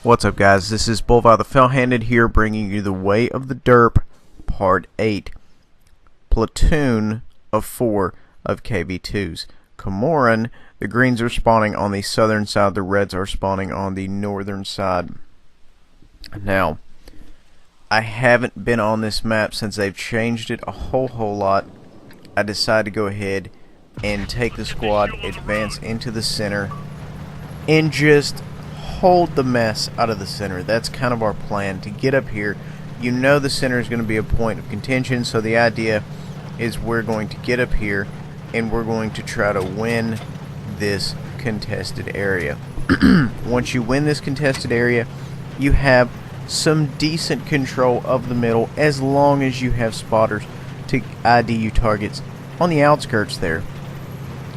What's up, guys? This is Bullvile the Fell-Handed here, bringing you the Way of the Derp, Part 8. Platoon of 4 of KV2s. Comoran, the greens are spawning on the southern side, the reds are spawning on the northern side. Now, I haven't been on this map since they've changed it a whole lot. I decided to go ahead and take the squad, advance into the center, and just hold the mess out of the center. That's kind of our plan, to get up here. You know the center is going to be a point of contention, so the idea is we're going to get up here and we're going to try to win this contested area. Once you win this contested area, you have some decent control of the middle, as long as you have spotters to ID you targets on the outskirts there.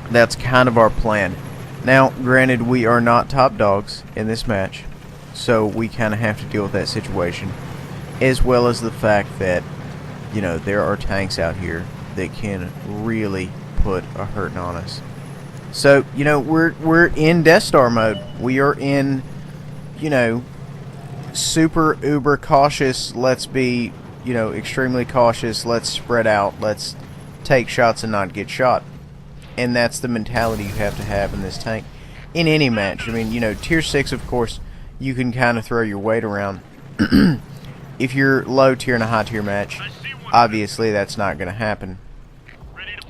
That's kind of our plan. Now, granted, we are not top dogs in this match, so we kind of have to deal with that situation, as well as the fact that, you know, there are tanks out here that can really put a hurting on us. So, you know, we're in Death Star mode. We are in, you know, super uber cautious. Let's be, you know, extremely cautious. Let's spread out. Let's take shots and not get shot. And that's the mentality you have to have in this tank in any match. I mean, you know, tier 6, of course, you can kind of throw your weight around. If you're low tier in a high tier match, obviously that's not going to happen.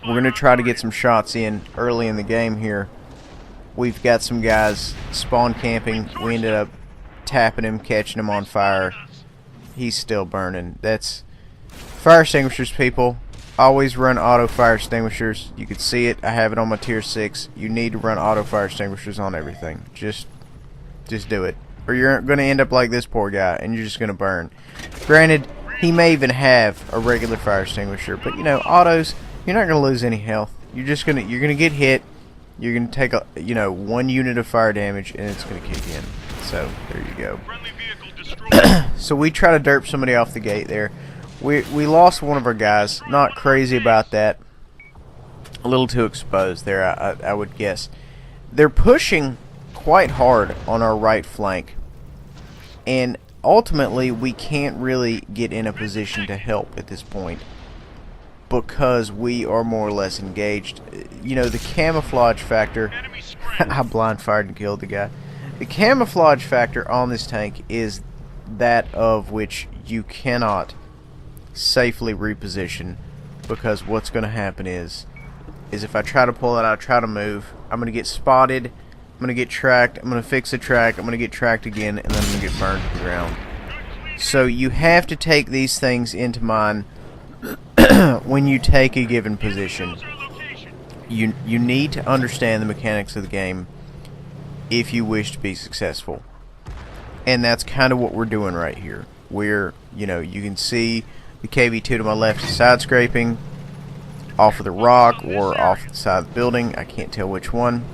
We're going to try to get some shots in early in the game here. We've got some guys spawn camping. We ended up tapping him, catching him on fire. He's still burning. That's fire extinguishers, people. Always run auto fire extinguishers. You can see it. I have it on my tier 6. You need to run auto fire extinguishers on everything. Just do it, or you're going to end up like this poor guy, and you're just going to burn. Granted, he may even have a regular fire extinguisher, but you know, autos, you're not going to lose any health. You're going to get hit. You're going to take a, you know, 1 unit of fire damage, and it's going to kick in. So there you go. So we try to derp somebody off the gate there. We lost one of our guys. Not crazy about that. A little too exposed there, I would guess. They're pushing quite hard on our right flank, and ultimately we can't really get in a position to help at this point because we are more or less engaged. You know, the camouflage factor. I blind fired and killed the guy. The camouflage factor on this tank is that of which you cannot safely reposition, because what's going to happen is if I try to pull it out, try to move, I'm going to get spotted, I'm going to get tracked, I'm going to fix the track, I'm going to get tracked again, and then I'm going to get burned to the ground. So you have to take these things into mind when you take a given position. You need to understand the mechanics of the game if you wish to be successful. And that's kind of what we're doing right here. We're, you know, you can see the KV2 to my left is side scraping off of the rock or off the side of the building. I can't tell which one.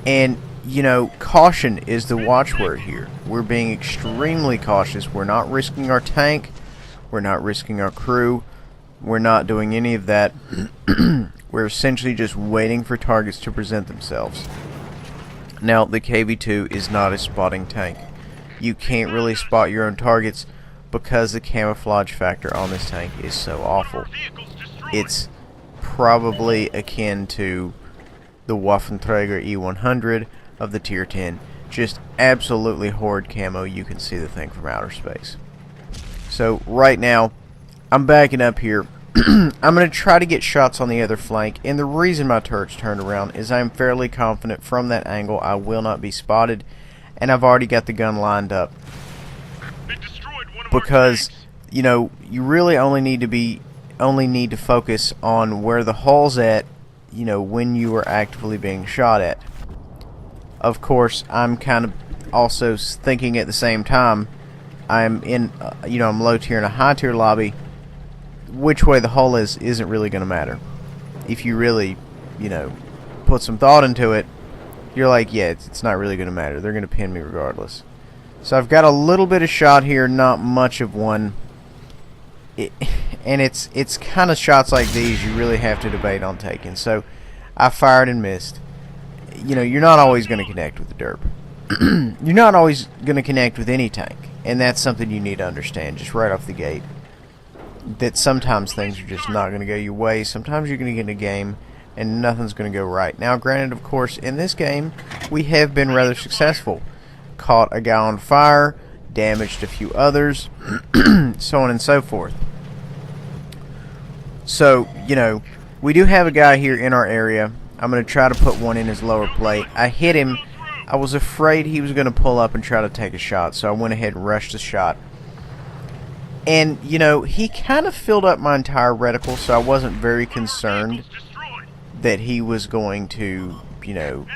And, you know, caution is the watchword here. We're being extremely cautious. We're not risking our tank. We're not risking our crew. We're not doing any of that. We're essentially just waiting for targets to present themselves. Now, the KV2 is not a spotting tank. You can't really spot your own targets because the camouflage factor on this tank is so awful. It's probably akin to the Waffenträger E100 of the tier 10. Just absolutely horrid camo. You can see the thing from outer space. So right now, I'm backing up here. I'm going to try to get shots on the other flank, and the reason my turret's turned around is I'm fairly confident from that angle I will not be spotted, and I've already got the gun lined up. Because, you know, you really only need to focus on where the hull's at, you know, when you are actively being shot at. Of course, I'm kind of also thinking at the same time, I'm in, you know, I'm low tier in a high tier lobby. Which way the hull is isn't really going to matter. If you really, you know, put some thought into it, you're like, yeah, it's not really going to matter. They're going to pin me regardless. So I've got a little bit of shot here, not much of one. And it's kind of shots like these you really have to debate on taking. So I fired and missed. You know, you're not always going to connect with the derp. you're not always going to connect with any tank, and that's something you need to understand just right off the gate. That sometimes things are just not going to go your way. Sometimes you're going to get in a game and nothing's going to go right. Now, granted, of course, in this game, we have been rather successful. Caught a guy on fire, damaged a few others, so on and so forth. So, you know, we do have a guy here in our area. I'm going to try to put one in his lower plate. I hit him. I was afraid he was going to pull up and try to take a shot, so I went ahead and rushed the shot. And, you know, he kind of filled up my entire reticle, so I wasn't very concerned that he was going to, you know,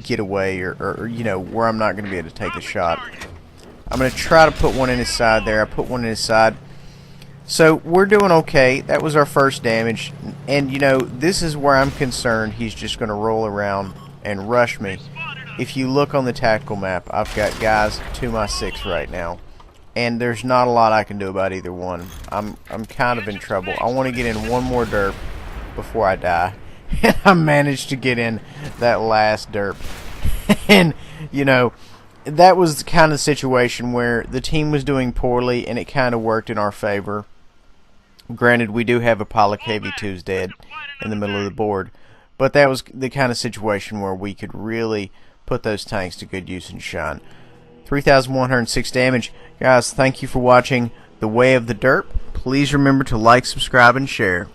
get away or you know, where I'm not going to be able to take the shot. I'm going to try to put one in his side there. I put one in his side. So we're doing okay. That was our first damage. And, you know, this is where I'm concerned he's just going to roll around and rush me. If you look on the tactical map, I've got guys to my 6 right now. And there's not a lot I can do about either one. I'm kind of in trouble. I want to get in one more derp before I die. And I managed to get in that last derp. And, you know, that was the kind of situation where the team was doing poorly and it kind of worked in our favor. Granted, we do have a pile of KV2s dead in the middle of the board. But that was the kind of situation where we could really put those tanks to good use and shine. 3,106 damage. Guys, thank you for watching The Way of the Derp. Please remember to like, subscribe, and share.